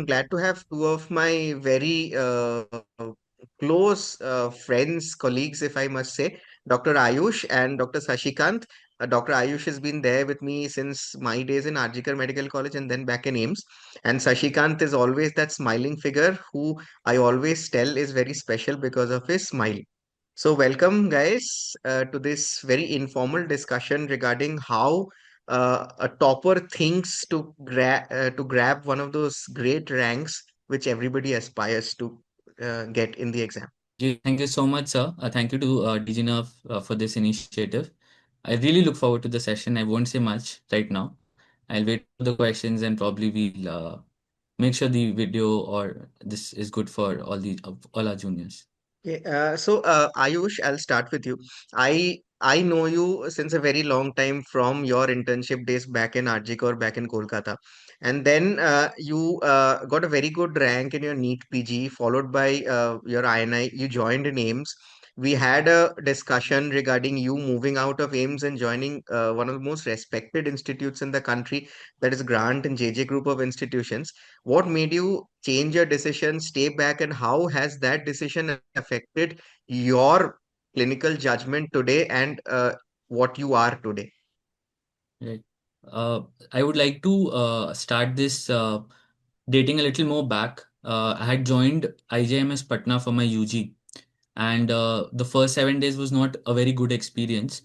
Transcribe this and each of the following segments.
I'm glad to have two of my very close friends, colleagues, if I must say, Dr. Ayush and Dr. Shashikant. Dr. Ayush has been there with me since my days in Arjikar Medical College and then back in AIIMS. And Shashikant is always that smiling figure who I always tell is very special because of his smile. So, welcome, guys, to this very informal discussion regarding how a topper thinks to grab one of those great ranks which everybody aspires to get in the exam. Thank you so much, sir. Thank you to Diginerve for this initiative. I really look forward to the session. I won't say much right now. I'll wait for the questions and probably we'll make sure the video or this is good for all our juniors. Okay, Ayush, I'll start with you. I know you since a very long time from your internship days back in Arjik or back in Kolkata, and then you got a very good rank in your NEET PG, followed by your INI. You joined in AIIMS. We had a discussion regarding you moving out of AIIMS and joining one of the most respected institutes in the country, that is Grant and JJ Group of institutions. What made you change your decision, stay back, and how has that decision affected your clinical judgment today and what you are today? Right. Uh, I would like to start this dating a little more back. I had joined IJMS Patna for my UG, and the first 7 days was not a very good experience.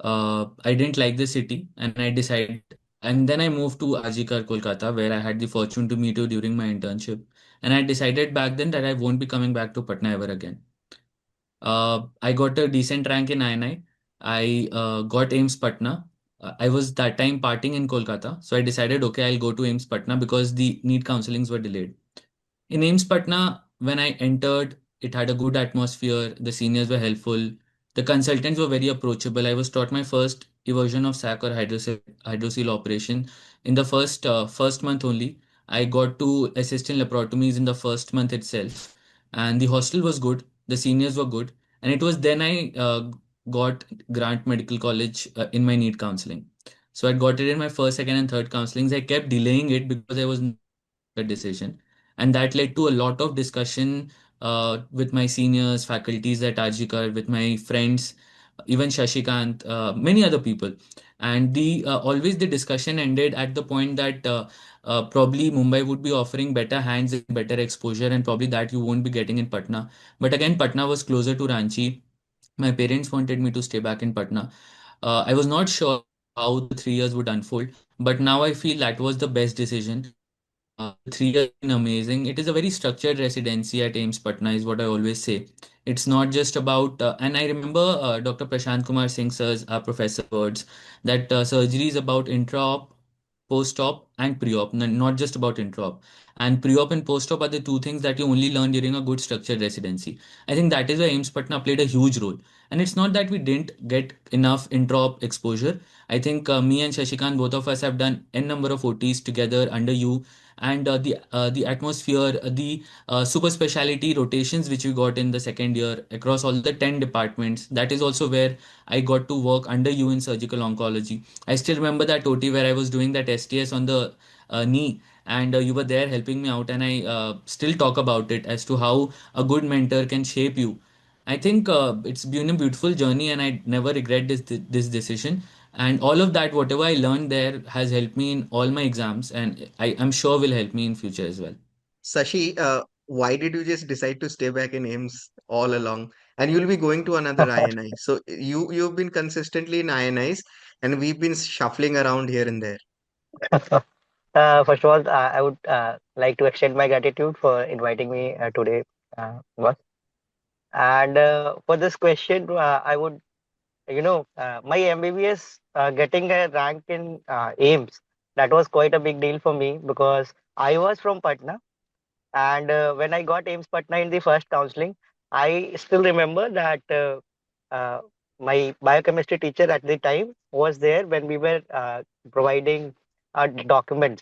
I didn't like the city, and I decided, and then I moved to Ajikar, Kolkata, where I had the fortune to meet you during my internship. And I decided back then that I won't be coming back to Patna ever again. I got a decent rank in INI. I got AIIMS Patna. I was that time partying in Kolkata, so I decided, okay, I'll go to AIIMS Patna because the NEET counselings were delayed. In AIIMS Patna, when I entered, it had a good atmosphere. The seniors were helpful. The consultants were very approachable. I was taught my first eversion of SAC or hydrocele operation in the first month only. I got to assist in laparotomies in the first month itself, and the hostel was good. The seniors were good, and it was then I got Grant Medical College in my NEET counseling. So I got it in my first, second, and third counselings. I kept delaying it because I was the decision, and that led to a lot of discussion with my seniors, faculties at Ajikar, with my friends, even Shashikant, many other people. And the always the discussion ended at the point that probably Mumbai would be offering better hands and better exposure, and probably that you won't be getting in Patna. But again, Patna was closer to Ranchi. My parents wanted me to stay back in Patna. I was not sure how the 3 years would unfold, but now I feel that was the best decision. 3 years have been amazing. It is a very structured residency at AIIMS Patna, is what I always say. It's not just about, and I remember Dr. Prashant Kumar Singh sir's professor words that surgery is about intra-op, post-op, and pre-op, not just about intra-op. And pre-op and post-op are the two things that you only learn during a good structured residency. I think that is why AIIMS Patna played a huge role. And it's not that we didn't get enough intra-op exposure. I think me and Shashikant, both of us have done n number of OTs together under you, and the atmosphere, the super specialty rotations which we got in the second year across all the 10 departments. That is also where I got to work under you in surgical oncology. I still remember that OT where I was doing that STS on the knee, and you were there helping me out, and I still talk about it as to how a good mentor can shape you. I think it's been a beautiful journey, and I never regret this decision. And all of that, whatever I learned there, has helped me in all my exams, and I'm sure will help me in future as well. Sashi, why did you just decide to stay back in AIIMS all along? And you'll be going to another INI. So you've been consistently in INIs, and we've been shuffling around here and there. First of all, I would like to extend my gratitude for inviting me today, boss. And for this question, I would, my MBBS getting a rank in AIIMS, that was quite a big deal for me because I was from Patna. And when I got AIIMS Patna in the first counseling, I still remember that uh, my biochemistry teacher at the time was there when we were providing documents.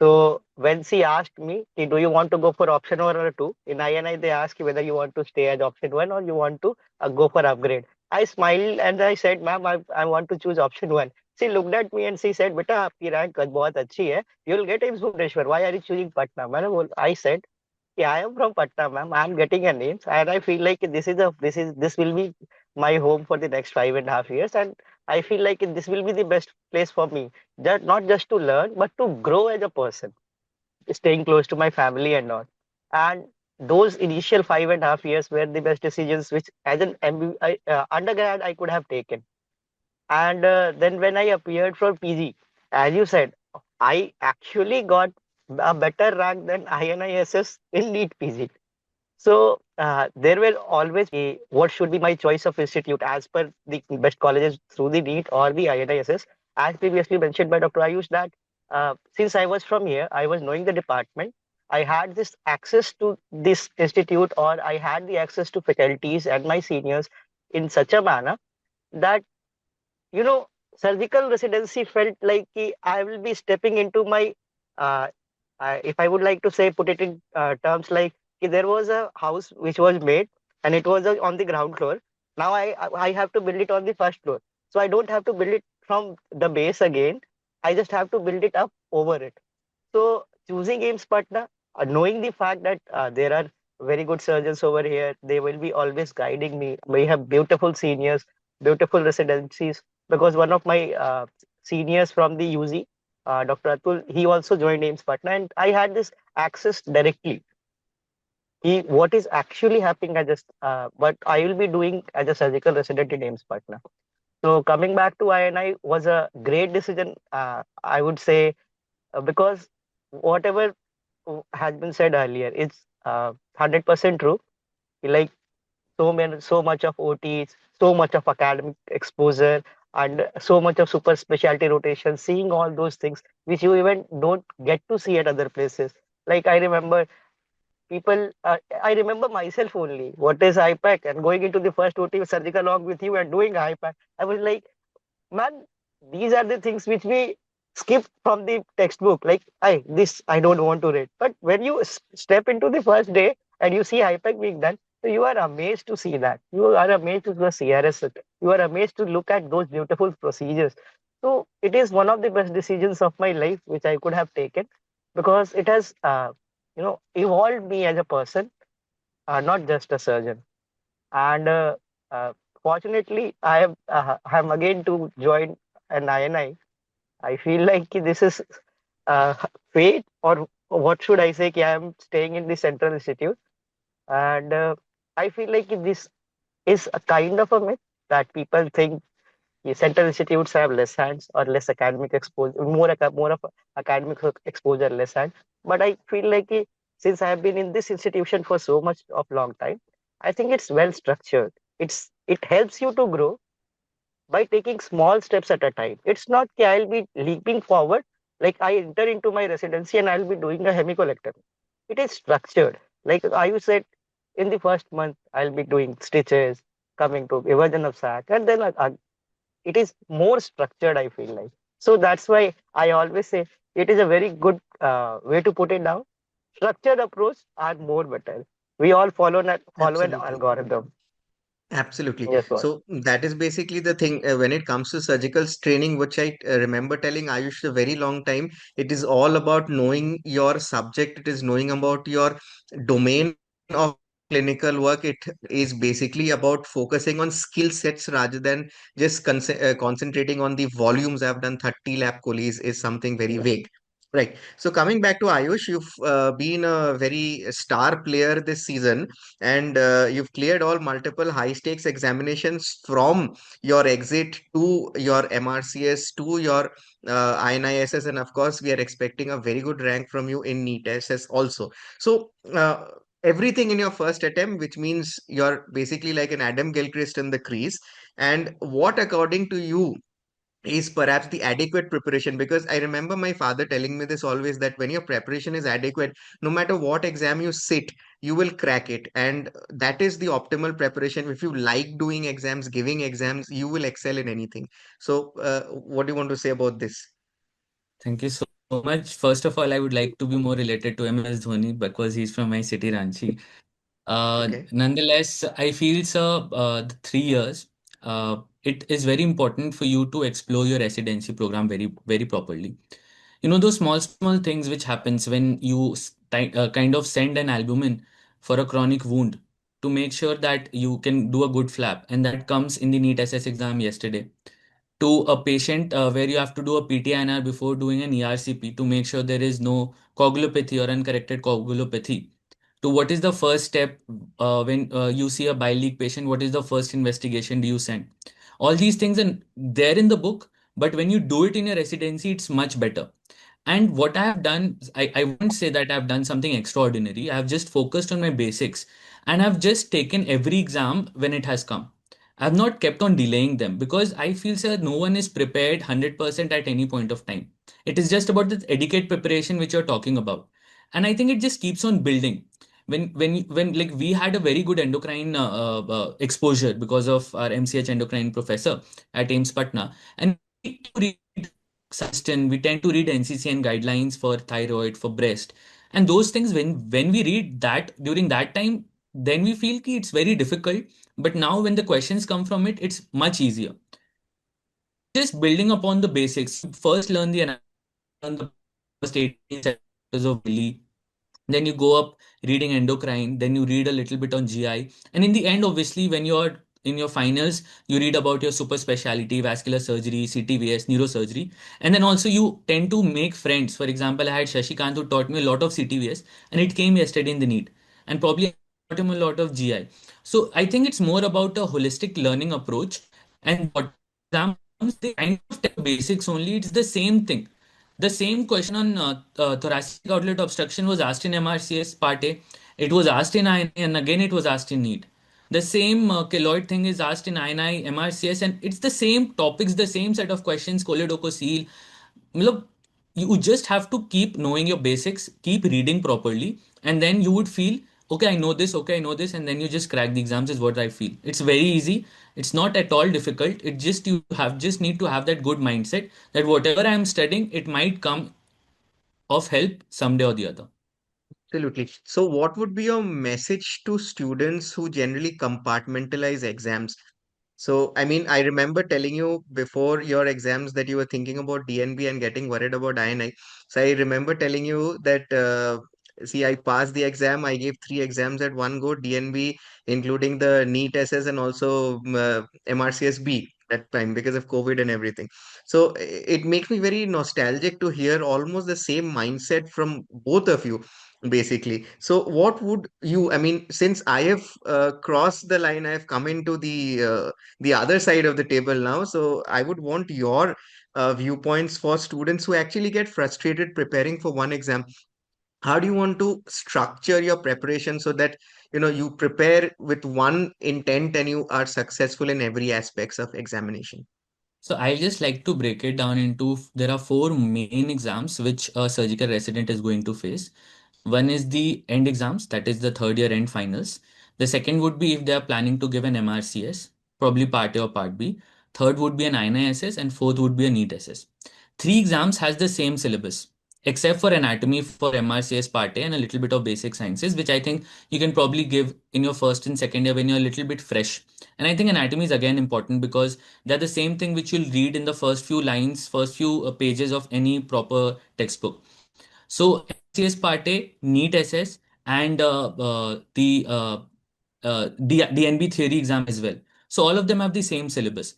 So when she asked me, "Ki, do you want to go for option one or two?" In INI, they ask you whether you want to stay as option one or you want to go for upgrade. I smiled and I said, "Ma'am, I want to choose option one." She looked at me and she said, "Beta, आपकी rank बहुत अच्छी है. You'll get AIIMS Bhubaneswar. Why are you choosing Patna?" I said, "Yeah, I am from Patna, ma'am. I am getting an AIIMS, and I feel like this will be my home for the next 5.5 years, and I feel like this will be the best place for me. Just not just to learn, but to grow as a person, staying close to my family and all." And those initial 5.5 years were the best decisions which, as an undergrad, I could have taken. And then when I appeared for PG, as you said, I actually got a better rank than INISS in NEET PG. So there were always what should be my choice of institute as per the best colleges through the NEET or the INISS. As previously mentioned by Dr. Ayush, that since I was from here, I was knowing the department. I had this access to this institute, or I had the access to faculties and my seniors in such a manner that, you know, surgical residency felt like I will be stepping into my, uh, if I would like to say, put it in terms like there was a house which was made and it was on the ground floor. Now I have to build it on the first floor. So I don't have to build it from the base again. I just have to build it up over it. So choosing AIIMS Patna, knowing the fact that there are very good surgeons over here, they will be always guiding me. We have beautiful seniors, beautiful residencies. Because one of my seniors from the UZ, Dr. Atul, he also joined AIIMS Patna, and I had this access directly. What is actually happening as what I will be doing as a surgical resident in AIIMS Patna. So coming back to INI was a great decision, I would say, because whatever has been said earlier is 100% true. Like so much of OTs, so much of academic exposure, and so much of super specialty rotation, seeing all those things which you even don't get to see at other places. Like I remember myself only. What is IPAC? And going into the first OT surgical log with you and doing IPAC, I was like, man, these are the things which we skip from the textbook. Like, I don't want to read. But when you step into the first day and you see IPAC being done, so you are amazed to see that. You are amazed to see the CRS. You are amazed to look at those beautiful procedures. So it is one of the best decisions of my life which I could have taken, because it has, evolved me as a person, not just a surgeon. And uh, fortunately, I'm again to join an INI. I feel like this is uh, fate, or what should I say? I am staying in the Central Institute, and I feel like this is a kind of a myth that people think Central institutes have less hands or less academic exposure, more of academic exposure, less hand. But I feel like since I have been in this institution for so much of long time, I think it's well structured. It helps you to grow by taking small steps at a time. It's not that I'll be leaping forward, like I enter into my residency and I'll be doing a hemicolectomy. It is structured. Like I said, in the first month, I'll be doing stitches, coming to evasion of sac, and then it is more structured, I feel like. So that's why I always say it is a very good way to put it down. Structured approach are more better. We all follow an Absolutely. algorithm. Absolutely. Yes, what? So that is basically the thing when it comes to surgical training, which I remember telling Ayush a very long time. It is all about knowing your subject. It is knowing about your domain of clinical work. It is basically about focusing on skill sets rather than just concentrating on the volumes. I've done 30 lab colis is something very vague. Right. So coming back to Ayush, you've been a very star player this season, and you've cleared all multiple high stakes examinations from your exit to your MRCS to your INISS, and of course we are expecting a very good rank from you in NEET-SS also. So everything in your first attempt, which means you're basically like an Adam Gilchrist in the crease. And what, according to you, is perhaps the adequate preparation? Because I remember my father telling me this always, that when your preparation is adequate, no matter what exam you sit, you will crack it. And that is the optimal preparation. If you like doing exams, giving exams, you will excel in anything. So, what do you want to say about this? Thank you so much. First of all, I would like to be more related to MS Dhoni because he's from my city, Ranchi. Okay. Nonetheless, I feel so the 3 years. it is very important for you to explore your residency program very, very properly. Those small, small things which happens when you kind of send an albumin for a chronic wound to make sure that you can do a good flap, and that comes in the NEET-SS exam yesterday, to a patient where you have to do a PT-INR before doing an ERCP to make sure there is no coagulopathy or uncorrected coagulopathy, to what is the first step when you see a bile leak patient, what is the first investigation do you send? All these things are there in the book, but when you do it in your residency, it's much better. And what I have done, I won't say that I've done something extraordinary. I have just focused on my basics and I've just taken every exam when it has come. I've not kept on delaying them because I feel, sir, no one is prepared 100% at any point of time. It is just about the etiquette preparation which you're talking about. And I think it just keeps on building. When like we had a very good endocrine exposure because of our MCH endocrine professor at AIIMS Patna, and we tend to read Sustain, we tend to read NCCN guidelines for thyroid, for breast, and those things. When we read that during that time, then we feel ki it's very difficult. But now when the questions come from it, it's much easier. Just building upon the basics. You first learn the anatomy, you learn the first 18 chapters of Willy, then you go up reading endocrine, then you read a little bit on GI, and in the end, obviously, when you're in your finals, you read about your super specialty, vascular surgery, CTVS, neurosurgery, and then also you tend to make friends. For example, I had Shashikant who taught me a lot of CTVS, and it came yesterday in the NEET, and probably I taught him a lot of GI. So I think it's more about a holistic learning approach, and whatever exam comes, they kind of tell basics only. It's the same thing. The same question on thoracic outlet obstruction was asked in MRCS Part A. It was asked in INI, and again it was asked in NEET. The same keloid thing is asked in INI, MRCS, and it's the same topics, the same set of questions, choledococele. Look, you just have to keep knowing your basics, keep reading properly, and then you would feel, okay, I know this, okay, I know this, and then you just crack the exams, is what I feel. It's very easy. It's not at all difficult. It just you have just need to have that good mindset that whatever I am studying, it might come of help someday or the other. Absolutely. So, what would be your message to students who generally compartmentalize exams? So, I mean, I remember telling you before your exams that you were thinking about DNB and getting worried about INI. So, I remember telling you that, see, I passed the exam. I gave three exams at one go, DNB, including the NEET-SS and also MRCS-B that time because of COVID and everything. So, it makes me very nostalgic to hear almost the same mindset from both of you basically. So what would you, I mean, since I have crossed the line, I have come into the other side of the table now. So I would want your viewpoints for students who actually get frustrated preparing for one exam. How do you want to structure your preparation so that you prepare with one intent and you are successful in every aspects of examination? So I just like to break it down into there are four main exams which a surgical resident is going to face. One is the end exams, that is the third year end finals. The second would be if they are planning to give an MRCS, probably part A or part B. Third would be an INISS, and fourth would be a NEET-SS. Three exams has the same syllabus, except for anatomy for MRCS part A and a little bit of basic sciences, which I think you can probably give in your first and second year when you're a little bit fresh. And I think anatomy is again important because they're the same thing which you'll read in the first few lines, first few pages of any proper textbook. So MRCS Part A, NEET SS, and the DNB theory exam as well. So all of them have the same syllabus.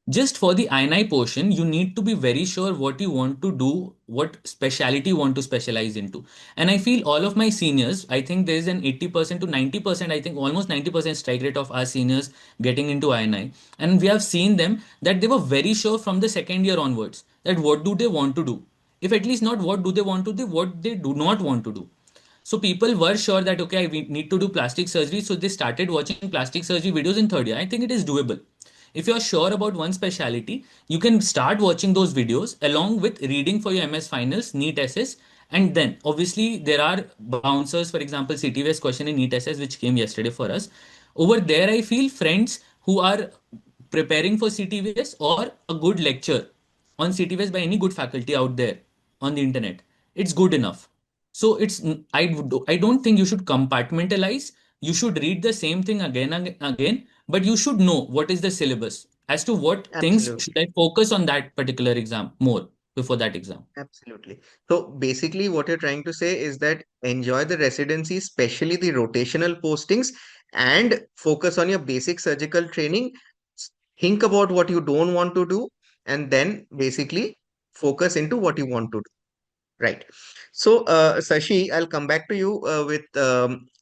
Just for the INI portion, you need to be very sure what you want to do, what specialty you want to specialize into. And I feel all of my seniors, I think there is an 80% to 90%, I think almost 90% strike rate of our seniors getting into INI. And we have seen them that they were very sure from the second year onwards that what do they want to do. If at least not what do they want to do, what they do not want to do. So people were sure that okay, we need to do plastic surgery, so they started watching plastic surgery videos in third year. I think it is doable. If you're sure about one specialty, you can start watching those videos along with reading for your MS finals, NEET SS, and then obviously there are bouncers, for example, CTVS question in NEET SS, which came yesterday for us. Over there, I feel friends who are preparing for CTVS or a good lecture on CTVS by any good faculty out there on the internet, it's good enough. So I don't think you should compartmentalize. You should read the same thing again and again, but you should know what is the syllabus. as to what things Absolutely. should I focus on that particular exam more before that exam. Absolutely. So basically, what you're trying to say is that enjoy the residency, especially the rotational postings, and focus on your basic surgical training. Think about what you don't want to do, and then basically focus into what you want to do. Right. So, Sashi, I'll come back to you with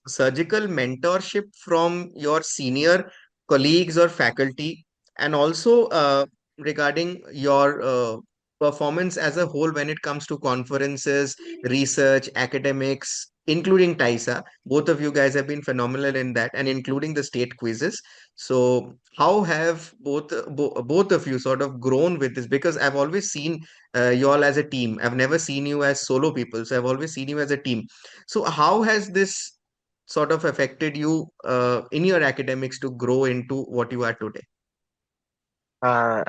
surgical mentorship from your senior colleagues or faculty, and also regarding your performance as a whole when it comes to conferences, research, academics, including TISA. Both of you guys have been phenomenal in that, and including the state quizzes. So, how have both of you sort of grown with this? Because I've always seen you all as a team. I've never seen you as solo people, so I've always seen you as a team. So how has this sort of affected you in your academics to grow into what you are today? Uh,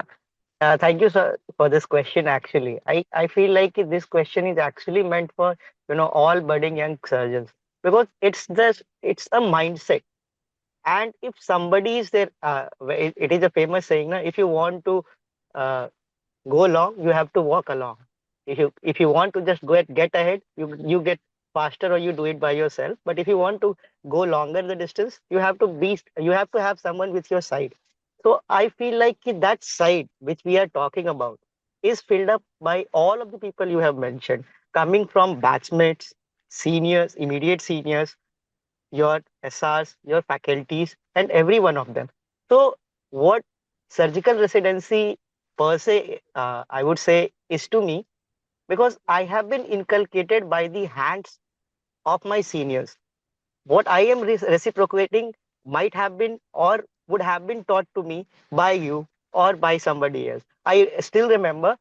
Thank you, sir, for this question. Actually, I feel like this question is actually meant for all budding young surgeons, because it's a mindset. And if somebody is there, it is a famous saying, na, if you want to uh, go along, you have to walk along. If you want to just get ahead, you get faster, or you do it by yourself. But if you want to go longer the distance, you have to have someone with your side. So I feel like ki that side which we are talking about is filled up by all of the people you have mentioned, coming from batchmates, seniors, immediate seniors, your SRs, your faculties, and every one of them. So, what surgical residency per se, I would say, is to me, because I have been inculcated by the hands of my seniors. What I am reciprocating might have been or would have been taught to me by you or by somebody else. I still remember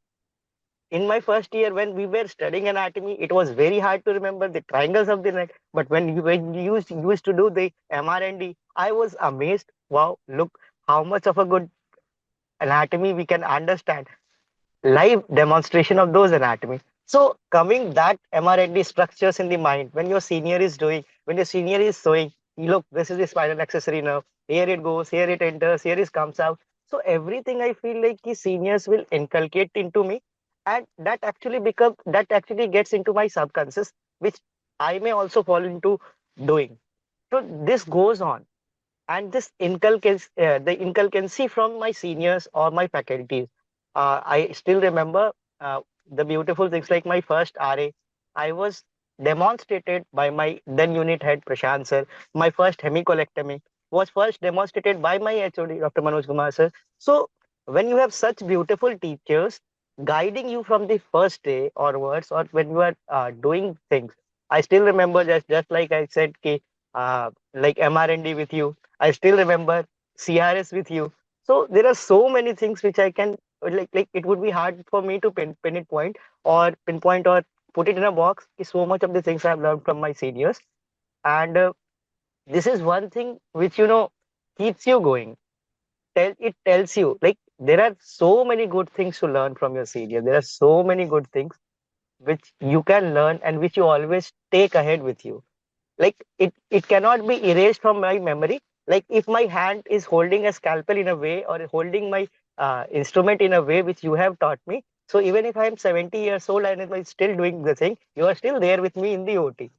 in my first year when we were studying anatomy, it was very hard to remember the triangles of the neck. But when you used to do the MRND, I was amazed. Wow, look how much of a good anatomy we can understand, live demonstration of those anatomy. So coming that MRND structures in the mind, when your senior is showing, look, this is the spinal accessory nerve. Here it goes, here it enters, here it comes out. So everything I feel like the seniors will inculcate into me, and that actually gets into my subconscious, which I may also fall into doing. So this goes on, and the inculcancy from my seniors or my faculties. I still remember the beautiful things like my first RA. I was demonstrated by my then unit head Prashant sir. My first hemicolectomy was first demonstrated by my HOD Dr. Manoj Kumar sir. So when you have such beautiful teachers guiding you from the first day onwards, or when you are doing things, I still remember, just like I said, like MRND with you. I still remember CRS with you. So there are so many things which I can like. It would be hard for me to pinpoint or put it in a box. So much of the things I've learned from my seniors, and this is one thing which keeps you going. It tells you like there are so many good things to learn from your senior. There are so many good things which you can learn and which you always take ahead with you. Like it cannot be erased from my memory. Like if my hand is holding a scalpel in a way, or holding my instrument in a way which you have taught me, so even if I am 70 years old and if I'm still doing the thing, you are still there with me in the OT.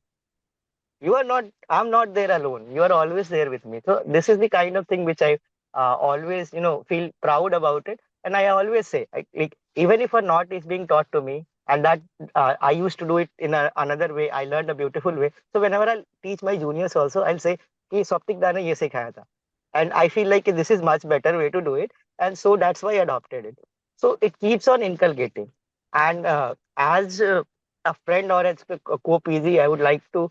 You are not, I'm not there alone, you are always there with me. So this is the kind of thing which I always feel proud about it. And I always say, like even if a knot is being taught to me, and that I used to do it in another way, I learned a beautiful way. So whenever I teach my juniors also, I'll say कि स्वप्तिक दा ने ये सिखाया था, and I feel like this is much better way to do it, and so that's why I adopted it. So it keeps on inculcating. And as a friend or as a co-PG, I would like to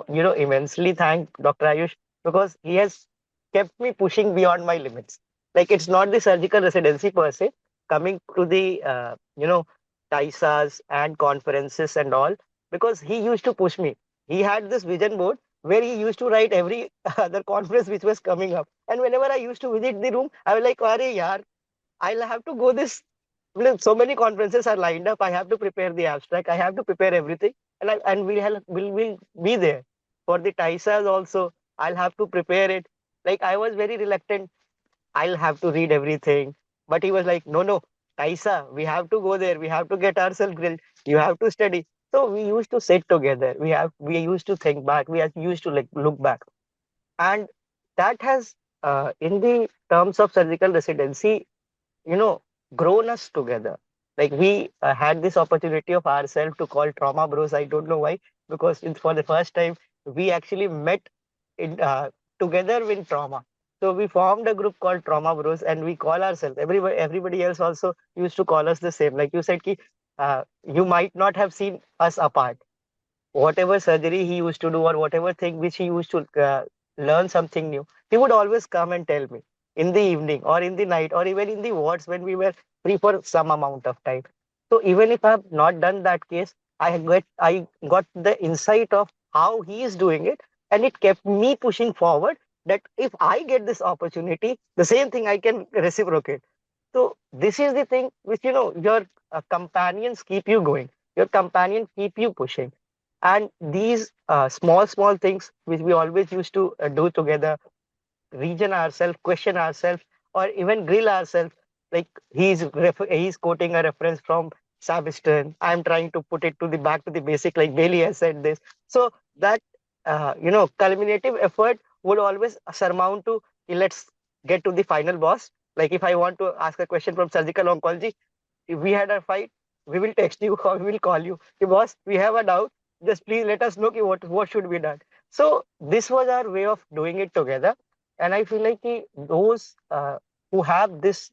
immensely thank Dr. Ayush, because he has kept me pushing beyond my limits. Like it's not the surgical residency per se, coming to the TISAs and conferences and all, because he used to push me. He had this vision board where he used to write every other conference which was coming up. And whenever I used to visit the room, I was like, "Arey yaar, I'll have to go this. Well, so many conferences are lined up. I have to prepare the abstract. I have to prepare everything, and we'll be there for the TISAs also. I'll have to prepare it. Like I was very reluctant. I'll have to read everything. But he was like, no, no, Taisa, we have to go there. We have to get ourselves grilled. You have to study. So we used to sit together. We used to think back. Used to like look back, and that has, in the terms of surgical residency, you know, grown us together. Like we had this opportunity of ourselves to call trauma bros. I don't know why, because for the first time we actually met in together with trauma. So we formed a group called Trauma Bros, and we call ourselves. Everybody else also used to call us the same. Like you said, ki, you might not have seen us apart. Whatever surgery he used to do or whatever thing which he used to learn something new, he would always come and tell me in the evening or in the night or even in the wards when we were free for some amount of time. So even if I have not done that case, I got the insight of how he is doing it, and it kept me pushing forward that if I get this opportunity, the same thing I can reciprocate. So this is the thing which, your companions keep you going. Your companion keep you pushing, and these small things which we always used to do together, reason ourselves, question ourselves, or even grill ourselves. Like he's quoting a reference from Sabiston. I'm trying to put it to the back to the basic, like Bailey has said this. So that culminative effort would always surmount to, "Okay, let's get to the final boss." Like if I want to ask a question from surgical oncology, if we had a fight, we will text you or we will call you. "Hey, boss, we have a doubt. Just please let us know what should be done." So this was our way of doing it together, and I feel like those who have this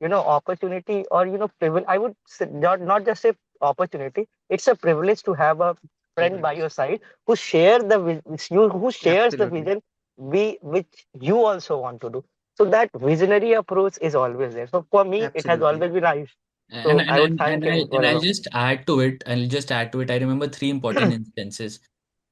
opportunity, or privilege, I would say, not just a opportunity, it's a privilege to have a friend by Privilege. your side who who shares the Absolutely. vision which you also want to do. So that visionary approach is always there. So for me, it has Absolutely. always been Ayush. And So I and would and thank and him I and I'll forever. just add to it. I'll just add to it. I remember three important instances.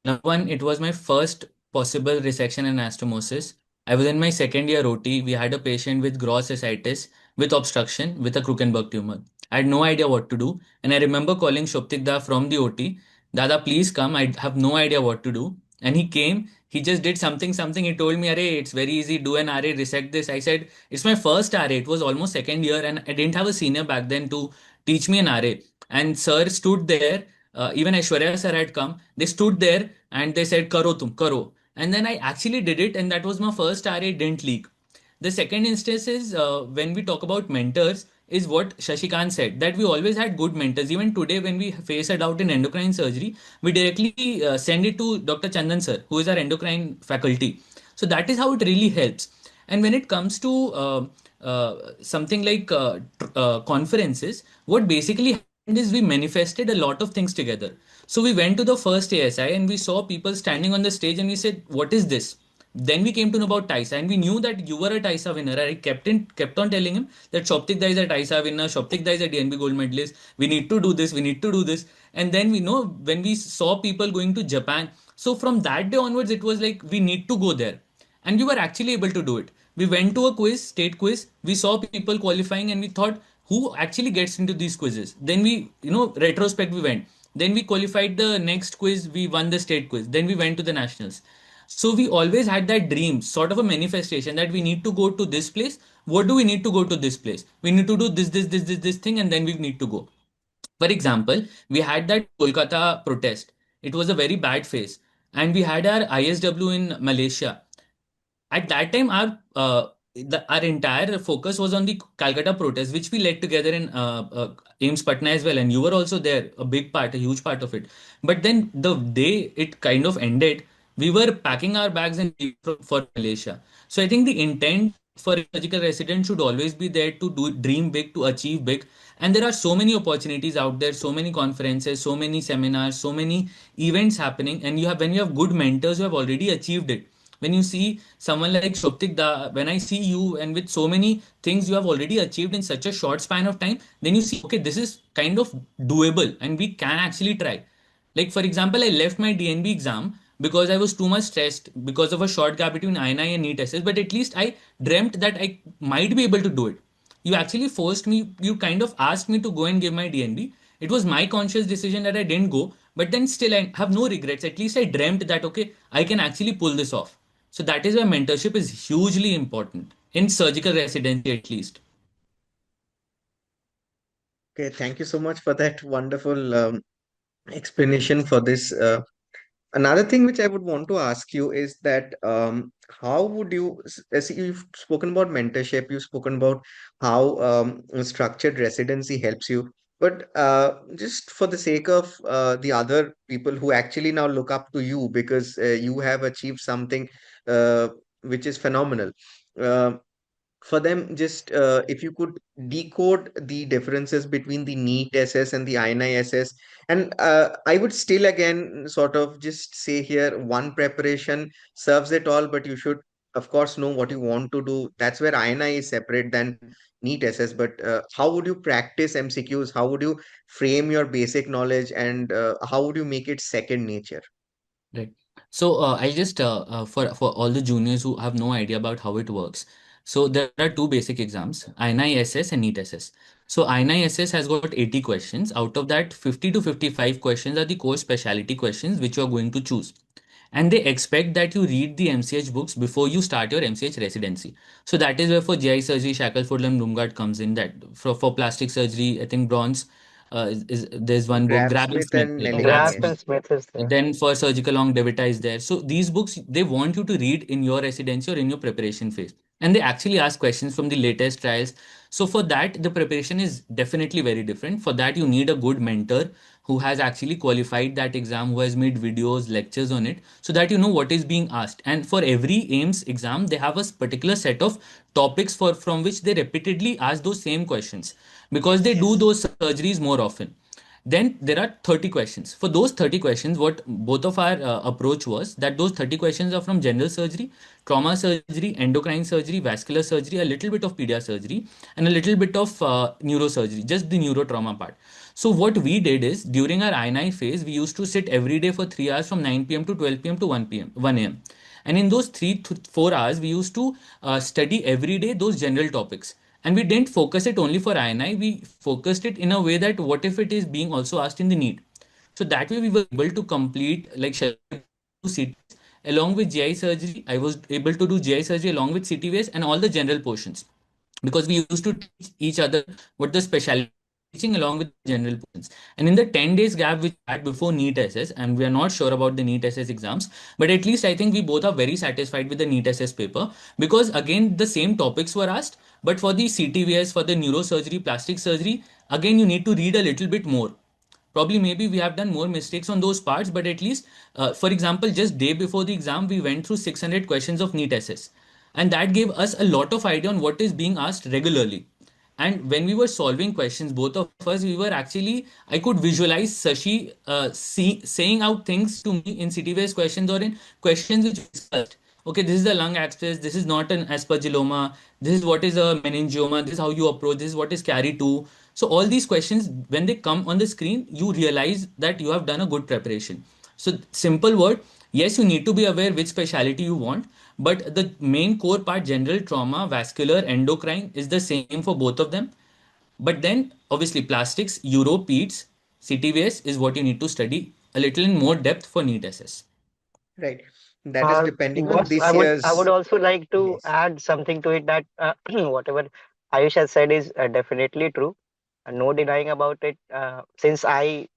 Number one, it was my first possible resection and anastomosis. I was in my second year OT. We had a patient with gross ascites with obstruction with a Krukenberg tumor. I had no idea what to do. And I remember calling Shoptik Da from the OT. Dada, please come. I have no idea what to do. And he came. He just did something. He told me, Arey, it's very easy. Do an RA, resect this. I said, it's my first RA. It was almost second year. And I didn't have a senior back then to teach me an RA. And sir stood there, even Aishwarya sir had come. They stood there and they said, "Karo tum, karo." And then I actually did it, and that was my first RA. Didn't leak. The second instance is when we talk about mentors, is what Shashikant said, that we always had good mentors. Even today, when we face a doubt in endocrine surgery, we directly send it to Dr. Chandan sir, who is our endocrine faculty. So that is how it really helps. And when it comes to something like conferences, what basically happened is we manifested a lot of things together. So we went to the first ASI and we saw people standing on the stage and we said, "What is this?" Then we came to know about TISA and we knew that you were a TISA winner. I kept on telling him that Shoptik Da is a TISA winner, Shoptik Da is a DNB gold medalist. We need to do this, we need to do this. And then we know when we saw people going to Japan. So from that day onwards, it was like we need to go there. And we were actually able to do it. We went to a quiz, state quiz. We saw people qualifying, and we thought, who actually gets into these quizzes? Then we, retrospect, we went. Then we qualified the next quiz. We won the state quiz. Then we went to the nationals. So we always had that dream, sort of a manifestation that we need to go to this place. What do we need to go to this place? We need to do this thing, and then we need to go. For example, we had that Kolkata protest. It was a very bad phase. And we had our ISW in Malaysia. At that time, our entire focus was on the Calcutta protest, which we led together in AIIMS Patna as well, and you were also there, a big part, a huge part of it. But then the day it kind of ended, we were packing our bags and leaving for Malaysia. So I think the intent for a surgical resident should always be there to do dream big, to achieve big. And there are so many opportunities out there, so many conferences, so many seminars, so many events happening, and when you have good mentors who have already achieved it, when you see someone like Shoptik Da, when I see you and with so many things you have already achieved in such a short span of time, then you see, okay, this is kind of doable and we can actually try. Like, for example, I left my DNB exam because I was too much stressed because of a short gap between INI and NEET-SS, but at least I dreamt that I might be able to do it. You actually forced me, you kind of asked me to go and give my DNB. It was my conscious decision that I didn't go, but then still I have no regrets. At least I dreamt that, okay, I can actually pull this off. So that is why mentorship is hugely important in surgical residency, at least. Okay, thank you so much for that wonderful explanation for this. Another thing which I would want to ask you is that how would you, as you've spoken about mentorship, you've spoken about how structured residency helps you, but just for the sake of the other people who actually now look up to you because you have achieved something uh, which is phenomenal. Uh, for them, just if you could decode the differences between the NEET-SS and the INISS, and I would still again sort of just say here, one preparation serves it all, but you should, of course, know what you want to do. That's where INI is separate than NEET-SS. But how would you practice MCQs? How would you frame your basic knowledge, and how would you make it second nature? Right. So I'll just for all the juniors who have no idea about how it works. So there are two basic exams, INISS and NEET-SS. So INISS has got 80 questions. Out of that, 50 to 55 questions are the core specialty questions which you are going to choose. And they expect that you read the MCH books before you start your MCH residency. So that is where for GI surgery, Shackleton and Blumgard comes in. That for plastic surgery, I think Bronze there's one book, Grab Grab and Smith Smith. and Yeah, Nelly Grab Grabs Smith. and Ramesh. Smith is there. Then for surgical longevity is there. So these books they want you to read in your residency or in your preparation phase. And they actually ask questions from the latest trials. So for that, the preparation is definitely very different. For that, you need a good mentor who has actually qualified that exam, who has made videos, lectures on it, so that you know what is being asked. And for every AIIMS exam, they have a particular set of topics for from which they repeatedly ask those same questions because they do Yes. those surgeries more often. Then there are 30 questions. For those 30 questions, what both of our approach was that those 30 questions are from general surgery, trauma surgery, endocrine surgery, vascular surgery, a little bit of pedia surgery, and a little bit of neurosurgery, just the neurotrauma part. So what we did is during our I9 phase, we used to sit every day for 3 hours from 9 p.m. to 12 p.m. to 1 p.m. 1 a.m. And in those 3 to 4 hours, we used to study every day those general topics. And we didn't focus it only for INI, we focused it in a way that what if it is being also asked in the NEET. So that way we were able to complete, like Shalini was able to do CTs along with GI surgery. I was able to do GI surgery along with CTVS and all the general portions because we used to teach each other what the specialty we were teaching along with the general portions. And in the 10 days gap which we had before NEET SS, and we are not sure about the NEET SS exams, but at least I think we both are very satisfied with the NEET SS paper because again the same topics were asked, but for the CTVS, for the neurosurgery, plastic surgery, again you need to read a little bit more. Probably maybe we have done more mistakes on those parts, but at least for example just day before the exam we went through 600 questions of NEET SS, and that gave us a lot of idea on what is being asked regularly. And when we were solving questions, both of us, we were actually, I could visualize Sashi saying out things to me in CTVS questions or in questions which we discussed. Okay, this is the lung abscess, this is not an aspergilloma, this is what is a meningioma, this is how you approach, this is what is carry to. So all these questions, when they come on the screen, you realize that you have done a good preparation. So simple word, yes, you need to be aware which specialty you want, but the main core part, general trauma, vascular, endocrine, is the same for both of them. But then obviously plastics, Euro, peds, CTVS is what you need to study a little in more depth for NEET SS. Right. That is depending on Boss, this I would year's. also like to Yes. add something to it that whatever Ayush has said is definitely true. No denying about it. Since I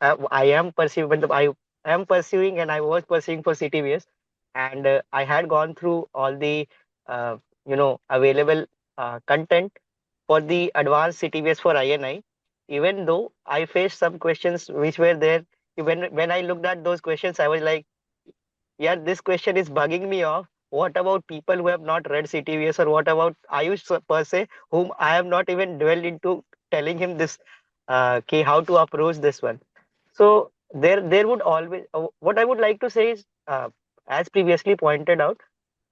am pursuing, but I am pursuing and I was pursuing for CTVS, and I had gone through all the uh, available content for the advanced CTVS for INI. Even though I faced some questions which were there, when I looked at those questions, I was like, yeah, this question is bugging me off. What about people who have not read CTVS, or what about Ayush per se, whom I have not even dwelled into telling him this, how to approach this one. So there would always, what I would like to say is, as previously pointed out,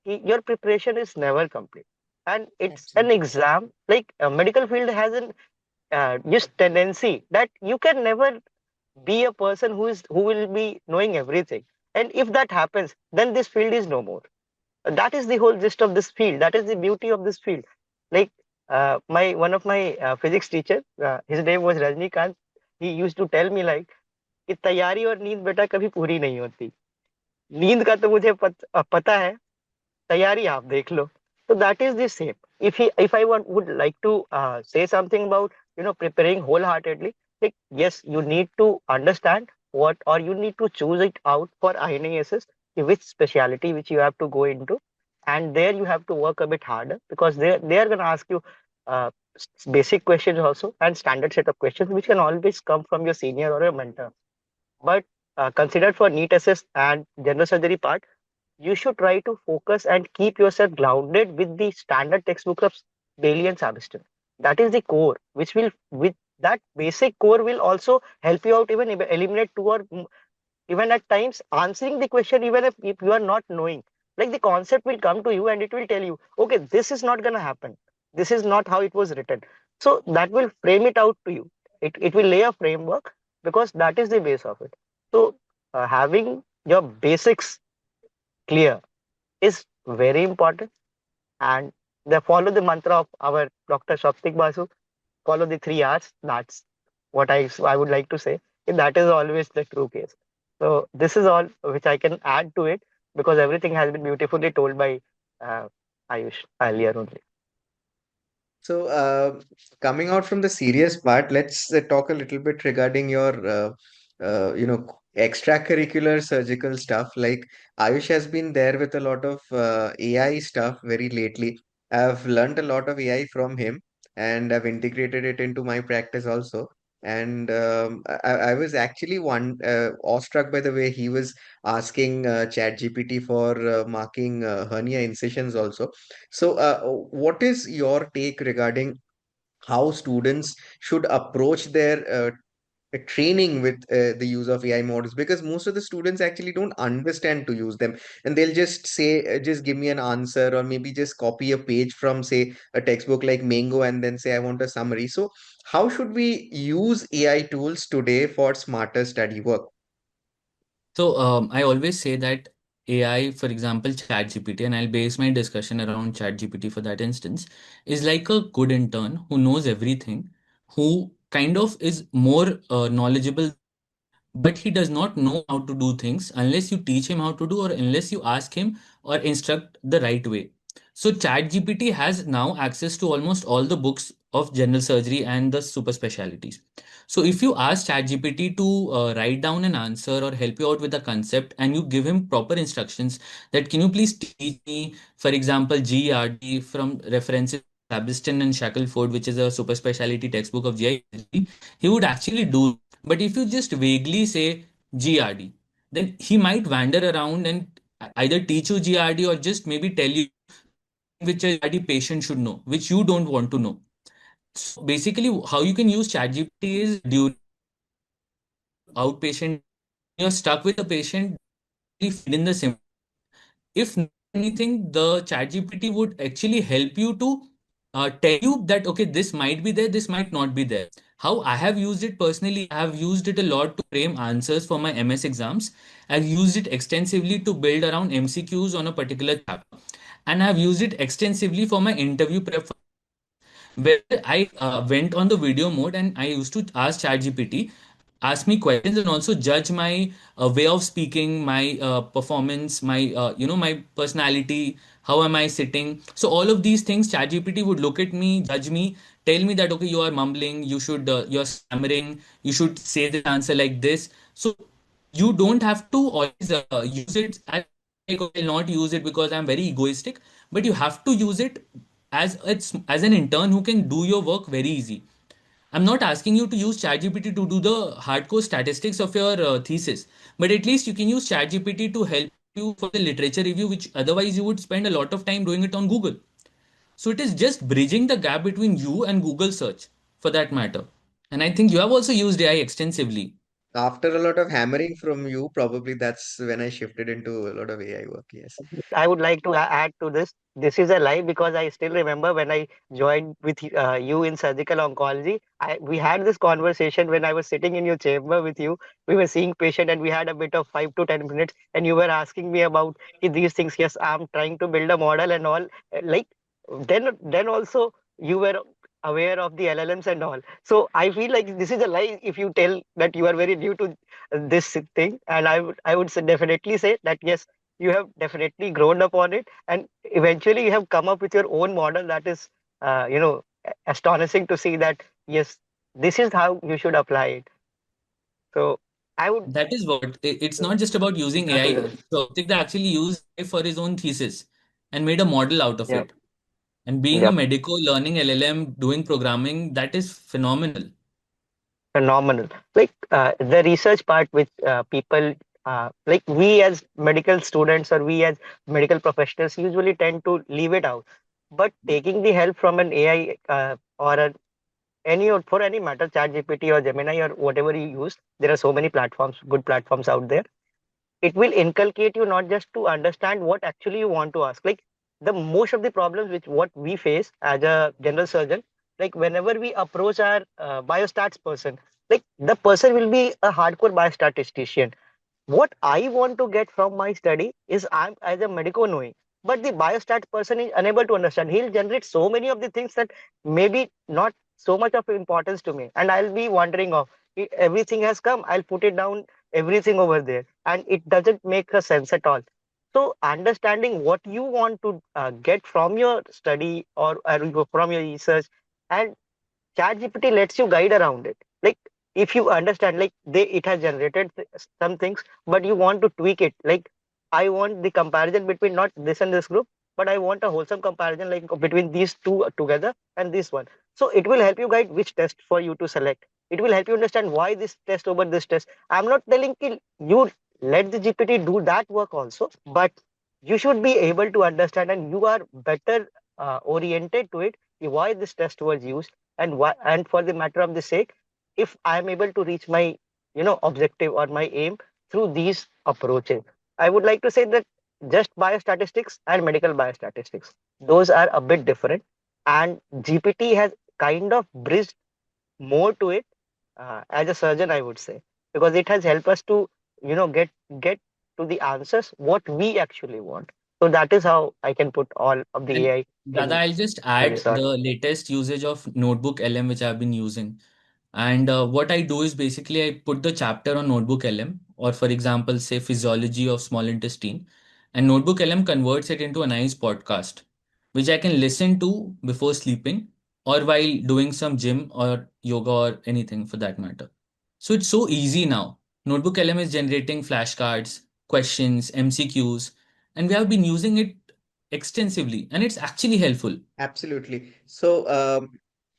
your preparation is never complete, and it's an Absolutely. exam. Like medical field has an just tendency that you can never be a person who will be knowing everything, and if that happens, then this field is no more. That is the whole gist of this field. That is the beauty of this field. Like my one of my physics teacher, his name was Rajnikant. He used to tell me like कि तैयारी और नींद बेटा कभी पूरी नहीं होती. नींद का तो मुझे पता है, तैयारी आप देख लो. So that is the same. If I would like to say something about preparing wholeheartedly, like yes, you need to understand what, or you need to choose it out for INISS, which specialty which you have to go into, and there you have to work a bit harder, because they are going to ask you uh, basic questions also, and standard set of questions which can always come from your senior or your mentor. But considered for NEET-SS and general surgery part, you should try to focus and keep yourself grounded with the standard textbook of Bailey and Sabiston. That is the core, which will, with that basic core, will also help you out, even eliminate two or even at times answering the question, even if you are not knowing. Like the concept will come to you and it will tell you, okay, this is not going to happen. This is not how it was written. So that will frame it out to you. It will lay a framework, because that is the base of it. So having your basics clear is very important, and they follow the mantra of our Dr. Shouptik Basu, follow the 3 R's. That's what I would like to say. And that is always the true case. So this is all which I can add to it, because everything has been beautifully told by uh, Ayush earlier only. So, coming out from the serious part, let's talk a little bit regarding your, extracurricular surgical stuff. Like Ayush has been there with a lot of AI stuff very lately. I've learned a lot of AI from him, and I've integrated it into my practice also. And I was actually awestruck by the way he was asking ChatGPT for marking hernia incisions also. So, what is your take regarding how students should approach their training with the use of AI models? Because most of the students actually don't understand to use them, and they'll just say, just give me an answer, or maybe just copy a page from, say, a textbook like Mango, and then say, I want a summary. So, how should we use AI tools today for smarter study work? So I always say that AI, for example, ChatGPT, and I'll base my discussion around ChatGPT for that instance, is like a good intern who knows everything, who kind of is more knowledgeable than you, but he does not know how to do things unless you teach him how to do, or unless you ask him or instruct the right way. So ChatGPT has now access to almost all the books of general surgery and the super specialties. So if you ask ChatGPT to write down an answer or help you out with a concept, and you give him proper instructions that can you please teach me, for example, GERD from references of Sabiston and Shackelford, which is a super specialty textbook of GI surgery, he would actually do it. But if you just vaguely say GRD, then he might wander around and either teach you GRD or just maybe tell you something which a GRD patient should know, which you don't want to know. So basically, how you can use ChatGPT is during your outpatient days, when you're stuck with a patient, basically feed in the symptoms. If not anything, the ChatGPT would actually help you to tell you that okay, this might be there, this might not be there. How I have used it personally, I have used it a lot to frame answers for my MS exams. I've used it extensively to build around MCQs on a particular chapter, and I've used it extensively for my interview prep for IIMS, where I went on the video mode and I used to ask ChatGPT, ask me questions, and also judge my way of speaking, my performance, my my personality, how am I sitting. So all of these things, ChatGPT would look at me, judge me, tell me that okay, you are mumbling, you're stammering, you should say this answer like this. So you don't have to always use it as like okay, I'll not use it because I'm very egoistic, but you have to use it as an intern who can do your work very easy. I'm not asking you to use ChatGPT to do the hardcore statistics of your thesis, but at least you can use ChatGPT to help you for the literature review, which otherwise you would spend a lot of time doing it on Google. So it is just bridging the gap between you and Google search for that matter. And I think you have also used AI extensively. After a lot of hammering from you, probably that's when I shifted into a lot of AI work. Yes. I would like to add to this. This is a lie, because I still remember when I joined with you in surgical oncology. We had this conversation when I was sitting in your chamber with you. We were seeing patient and we had a bit of 5 to 10 minutes, and you were asking me about these things. Yes, I'm trying to build a model and all. Like then also you were aware of the LLMs and all. So I feel like this is a lie if you tell that you are very new to this thing. And I would definitely say that yes, you have definitely grown up on it, and eventually you have come up with your own model that is astonishing to see that yes, this is how you should apply it. So I would, That is what it's not just about using that is AI. it. Shouptik actually used AI for his own thesis and made a model out of Yep. it. And being a Yep. medico, learning LLM, doing programming, that is phenomenal. Phenomenal. Like the research part, which people like we as medical students or we as medical professionals usually tend to leave it out. But taking the help from an AI or for any matter, ChatGPT or Gemini or whatever you use, there are so many platforms, good platforms out there. It will inculcate you not just to understand what actually you want to ask. Like the most of the problems which what we face as a general surgeon, like whenever we approach our biostats person, like the person will be a hardcore biostatistician. What I want to get from my study is I'm as a medico knowing, but the biostat person is unable to understand. He'll generate so many of the things that maybe not so much of importance to me, and I'll be wondering of everything has come. I'll put it down everything over there, and it doesn't make a sense at all. So understanding what you want to get from your study or from your research, and ChatGPT lets you guide around it. Like if you understand, like it has generated some things, but you want to tweak it. Like I want the comparison between not this and this group, but I want a wholesome comparison like between these two together and this one. So it will help you guide which test for you to select. It will help you understand why this test over this test. I'm not telling you let the GPT do that work also, but you should be able to understand and you are better oriented to it why this test was used and why, and for the matter of the sake, if I am able to reach my objective or my aim through these approaches. I would like to say that just biostatistics and medical biostatistics, those are a bit different, and GPT has kind of bridged more to it as a surgeon, I would say, because it has helped us to get to the answers what we actually want. So that is how I can put all of the And AI Dada, in I'll just very add short. the latest usage of Notebook LM, which I've been using. And what I do is basically I put the chapter on Notebook LM, or for example, say physiology of small intestine, and Notebook LM converts it into a nice podcast, which I can listen to before sleeping or while doing some gym or yoga or anything for that matter. So it's so easy now. Notebook LM is generating flashcards, questions, MCQs, and we have been using it extensively, and it's actually helpful. Absolutely. So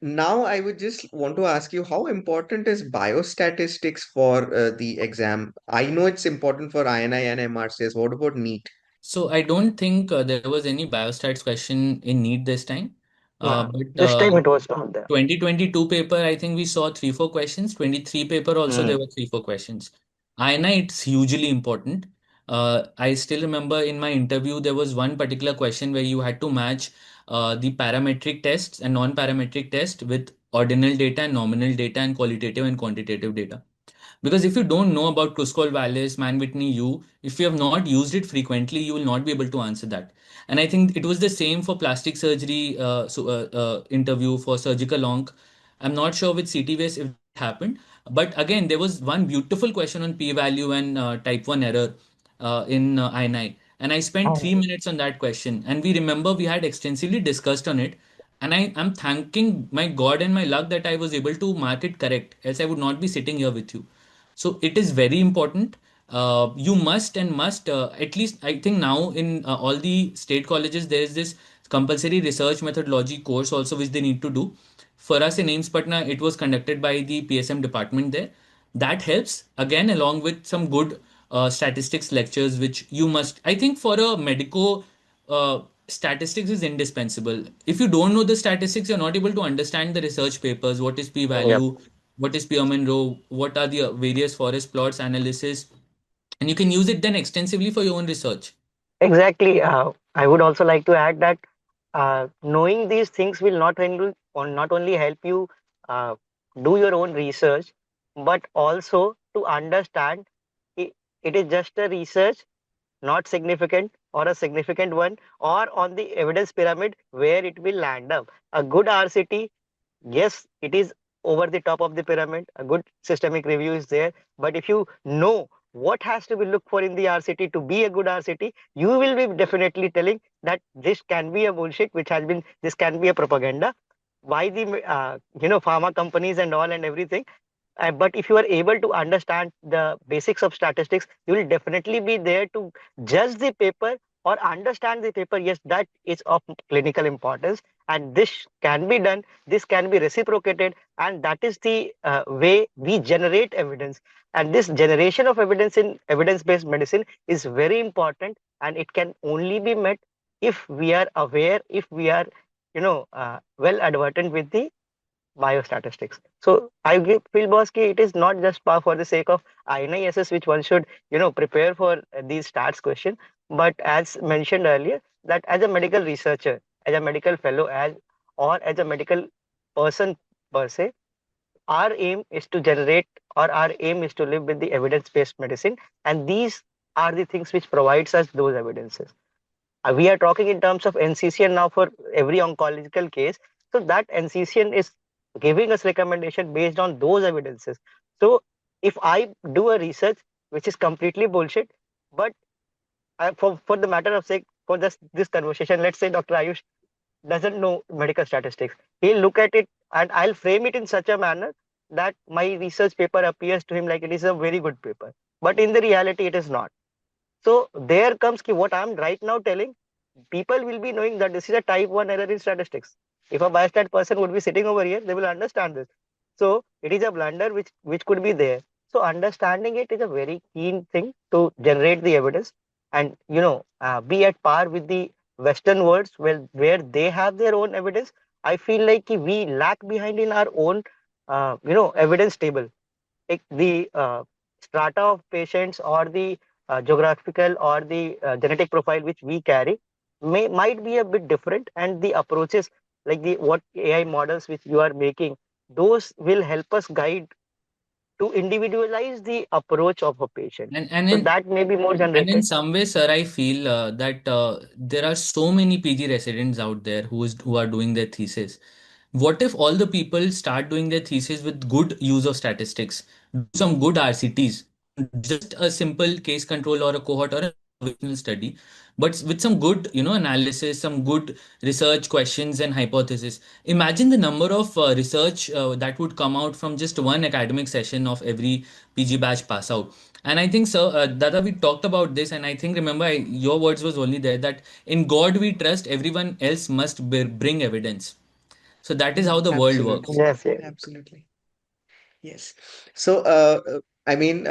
now I would just want to ask you, how important is biostatistics for the exam? I know it's important for INI and MRCS. What about NEET? So I don't think there was any biostats question in NEET this time. But This time it was not there. 2022 paper, I think we saw three, four questions. 23 paper also there Hmm. were three, four questions. INI, it's hugely important. I still remember in my interview there was one particular question where you had to match the parametric tests and non-parametric test with ordinal data and nominal data and qualitative and quantitative data. Because if you don't know about Kruskal-Wallis, Mann-Whitney, if you have not used it frequently, you will not be able to answer that. And I think it was the same for plastic surgery interview for surgical onc. I'm not sure with CT base if that happened, but again, there was one beautiful question on p-value and type 1 error in INI. And I spent Oh, 3 minutes on that question. And we remember we had extensively discussed on it. And I'm thanking my God and my luck that I was able to mark it correct. Else I would not be sitting here with you. So it is very important. You must at least I think now in all the state colleges there is this compulsory research methodology course also which they need to do. For us in AIIMS Patna, it was conducted by the PSM department there. That helps again along with some good statistics lectures which you must. I think for a medico statistics is indispensable. If you don't know the statistics, you're not able to understand the research papers. What is yep. p-value? What is Spearman row? What are the various forest plots analysis? And you can use it then extensively for your own research. Exactly. I would also like to add that knowing these things will not only help you uh, do your own research, but also to understand it, it is just a research, not significant or a significant one, or on the evidence pyramid where it will land up. A good RCT, yes, it is over the top of the pyramid. A good systemic review is there. But if you know what has to be looked for in the RCT to be a good RCT, you will be definitely telling that this can be a bullshit, this can be a propaganda. by the pharma companies and all and everything. But if you are able to understand the basics of statistics, you will definitely be there to judge the paper or understand the paper. Yes, that is of clinical importance, and this can be done. This can be reciprocated, and that is the way we generate evidence. And this generation of evidence in evidence-based medicine is very important, and it can only be met if we are aware, if we are, well advertent with the biostatistics. So feel, boss, ki it is not just for the sake of INISS, which one should, prepare for these stats question, but as mentioned earlier, that as a medical researcher, as a medical fellow, or as a medical person per se, our aim is to generate, or our aim is to live with the evidence-based medicine, and these are the things which provides us those evidences. We are talking in terms of NCCN now for every oncological case. So that NCCN is giving us recommendation based on those evidences. So if I do a research which is completely bullshit, but for the matter of sake, for this conversation, let's say Dr. Ayush doesn't know medical statistics. He'll look at it and I'll frame it in such a manner that my research paper appears to him like it is a very good paper. But in the reality, it is not. So there comes what I'm right now telling, people will be knowing that this is a type 1 error in statistics. If a biased person would be sitting over here, they will understand this. So it is a blunder which could be there. So understanding it is a very keen thing to generate the evidence, and be at par with the Western worlds where they have their own evidence. I feel like we lag behind in our own evidence table. Like the strata of patients, or the geographical or the genetic profile which we carry might be a bit different, and the approaches like the what AI models which you are making, those will help us guide to individualize the approach of a patient. And and So in that may be more and in generated. some way, sir, I feel that there are so many PG residents out there who are doing their thesis. What if all the people start doing their thesis with good use of statistics, do some good RCTs, just a simple case control or a cohort or an observational study, but with some good, analysis, some good research questions and hypothesis. Imagine the number of research that would come out from just one academic session of every PG batch pass out. And I think, so, Dada, we talked about this, and I think, remember, your words was only there that in God we trust, everyone else must bring evidence. So that is how the world Absolutely. works. Yes, yes. Absolutely. Yes. So, I mean,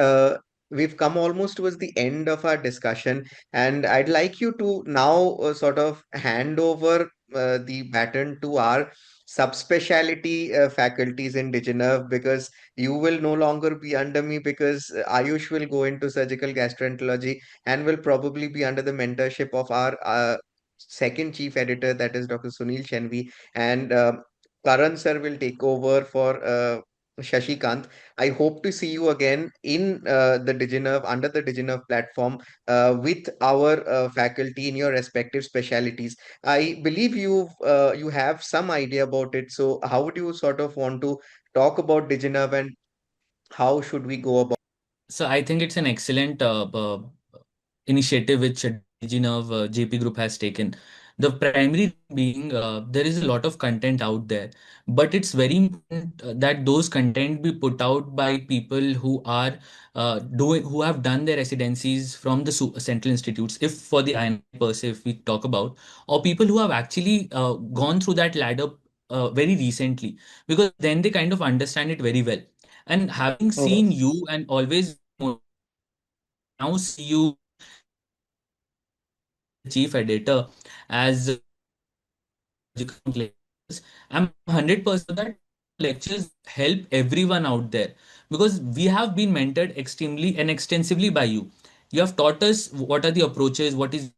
we've come almost towards the end of our discussion, and I'd like you to now sort of hand over the baton to our subspecialty faculties in Diginerve, because you will no longer be under me, because Ayush will go into surgical gastroenterology and will probably be under the mentorship of our second chief editor, that is Dr. Sunil Shenvi, and Karan sir will take over for Shashikant. I hope to see you again in the Diginerve, under the Diginerve platform, with our faculty in your respective specialities. I believe you have some idea about it. So how would you sort of want to talk about Diginerve, and how should we go about? So I think it's an excellent initiative which Diginerve JP Group has taken. The primary reason being there is a lot of content out there, but it's very important that those content be put out by people who are who have done their residencies from the central institutes, if for the INI per se, if we talk about, or people who have actually gone through that ladder very recently, because then they kind of understand it very well. And having seen Yes. you and always motivated, and now see you as the chief editor, as surgical oncologist, I'm 100% sure that your lectures help everyone out there, because we have been mentored extremely and extensively by you. You have taught us what are the approaches, what is useful,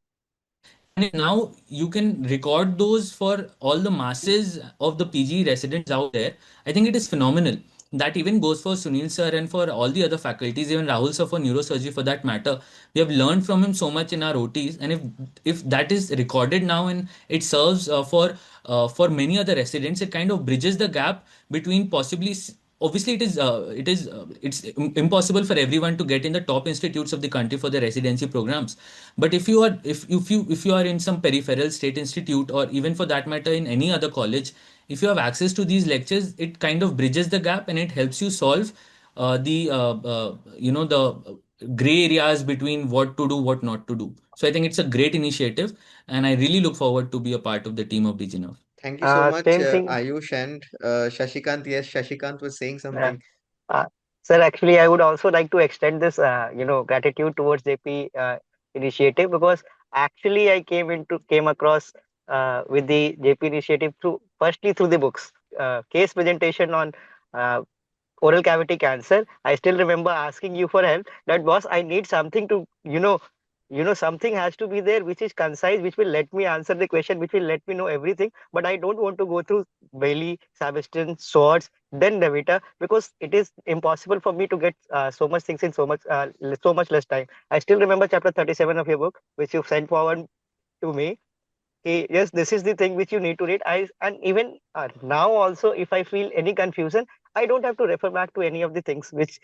and if now you can record those for all the masses of the PG residents out there, I think it is phenomenal. That even goes for Sunil sir and for all the other faculties, even Rahul sir for neurosurgery for that matter. We have learned from him so much in our OTs, and if that is recorded now and it serves for many other residents, it kind of bridges the gap between possibly obviously it's impossible for everyone to get in the top institutes of the country for the residency programs. But if you are in some peripheral state institute, or even for that matter in any other college, if you have access to these lectures, it kind of bridges the gap and it helps you solve the gray areas between what to do, what not to do. So I think it's a great initiative, and I really look forward to be a part of the team of Diginerve. Thank you so much, Same thing. Ayush and Shashikant. Yes, Shashikant was saying Uh, something. Uh, Sir, actually, I would also like to extend this, gratitude towards JP initiative, because actually I came across with the JP initiative firstly through the books, case presentation on uh, oral cavity cancer. I still remember asking you for help. That boss, I need something to, something has to be there which is concise, which will let me answer the question, which will let me know everything. But I don't want to go through Bailey, Sebastian, Swords, then Devita, because it is impossible for me to get so much things in so much less time. I still remember chapter 37 of your book, which you sent forward to me. Yes, this is the thing which you need to read. And even now also, if I feel any confusion, I don't have to refer back to any of the things which,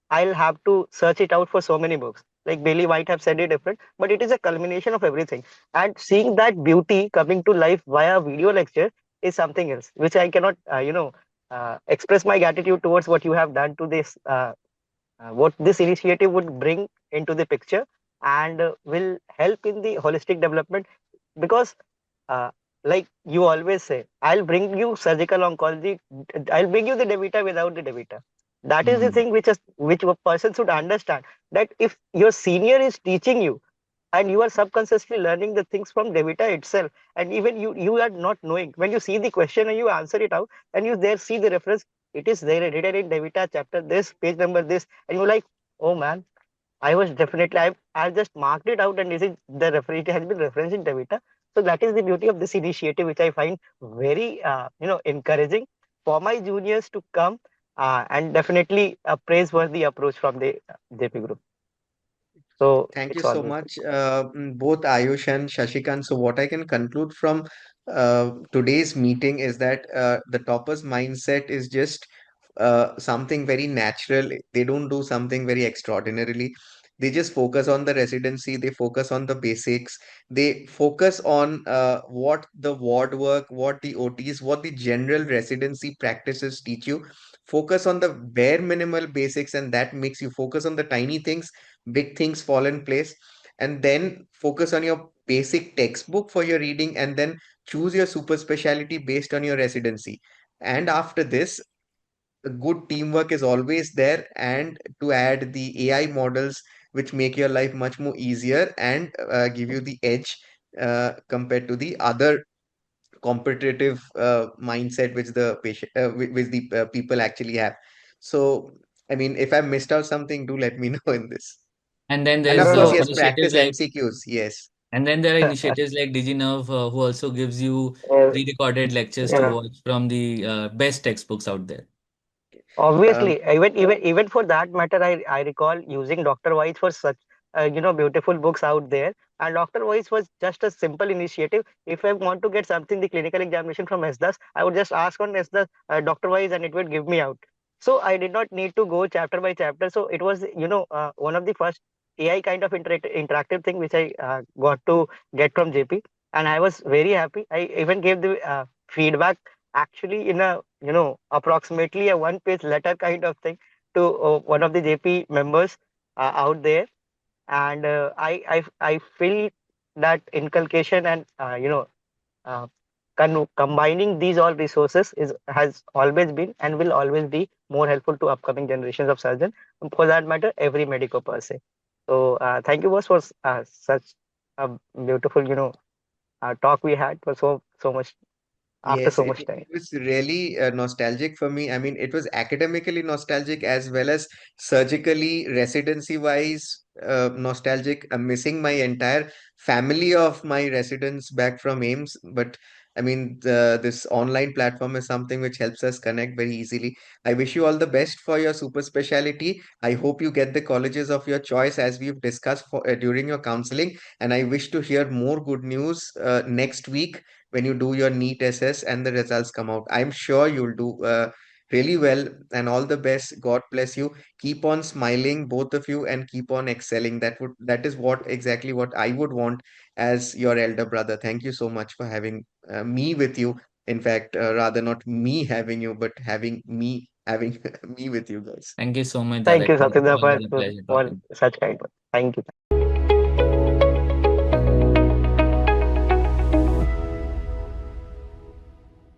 I'll have to search it out for so many books. Like Bailey White have said it different, but it is a culmination of everything. And seeing that beauty coming to life via video lecture is something else, which I cannot, express my gratitude towards what you have done to this, what this initiative would bring into the picture, and will help in the holistic development. Because uh, like you always say, I'll bring you surgical oncology, I'll bring you the devita without the devita. That is the Hmm. thing which a person should understand, that if your senior is teaching you, and you are subconsciously learning the things from devita itself, and even you are not knowing, when you see the question and you answer it out, and you there see the reference, it is there written in devita chapter this, page number this, and you're like, oh man, I've just marked it out, and this is the reference. It has been referenced in Davita. So that is the beauty of this initiative, which I find very encouraging for my juniors to come, and definitely a praiseworthy approach from the JP group. So Thank you it's so always much, both Ayush and Shashikant. So, what I can conclude from today's meeting is that the topper's mindset is just something very natural. They don't do something very extraordinarily. They just focus on the residency, they focus on the basics, they focus on what the ward work, what the OTs, what the general residency practices teach you. Focus on the bare minimal basics, and that makes you focus on the tiny things. Big things fall in place, and then focus on your basic textbook for your reading, and then choose your super specialty based on your residency. And after this, a good teamwork is always there, and to add the AI models which make your life much more easier and give you the edge compared to the other competitive mindset which the patient which the people actually have. So I mean, if I missed out something, do let me know in this. And then And of there's course, yes, initiatives practice like MCQs. Yes. And then there are initiatives like Diginerve, who also gives you uh, pre-recorded lectures to yeah. watch from the best textbooks out there. Um, Obviously, even for that matter, I recall using Dr. Wise for such beautiful books out there. And Dr. Wise was just a simple initiative. If I want to get something, the clinical examination from SDAS, I would just ask on SDAS, Dr. Wise, and it would give me out. So I did not need to go chapter by chapter. So it was one of the first AI kind of interactive thing which I got to get from JP, and I was very happy. I even gave the feedback actually in a approximately a one page letter kind of thing to one of the JP members out there. And I feel that inculcation and uh, combining these all resources is has always been and will always be more helpful to upcoming generations of surgeons, for that matter every medico per se. So thank you boss for such a beautiful talk we had for so much after Yes, so it, much time. it was really nostalgic for me. I mean, it was academically nostalgic as well as surgically, residency wise, nostalgic. I'm missing my entire family of my residents back from AIIMS. But I mean, this online platform is something which helps us connect very easily. I wish you all the best for your super specialty. I hope you get the colleges of your choice as we've discussed during your counseling. And I wish to hear more good news next week when you do your NEET-SS and the results come out. I'm sure you'll do. really well, and all the best. God bless you. Keep on smiling, both of you, and keep on excelling. That is what exactly what I would want as your elder brother. Thank you so much for having me with you. In fact, rather not me having you, but having me with you guys. Thank you so much, Thank Dada. you, It was Satyendra, always a pleasure for talking. such kind words. Thank you.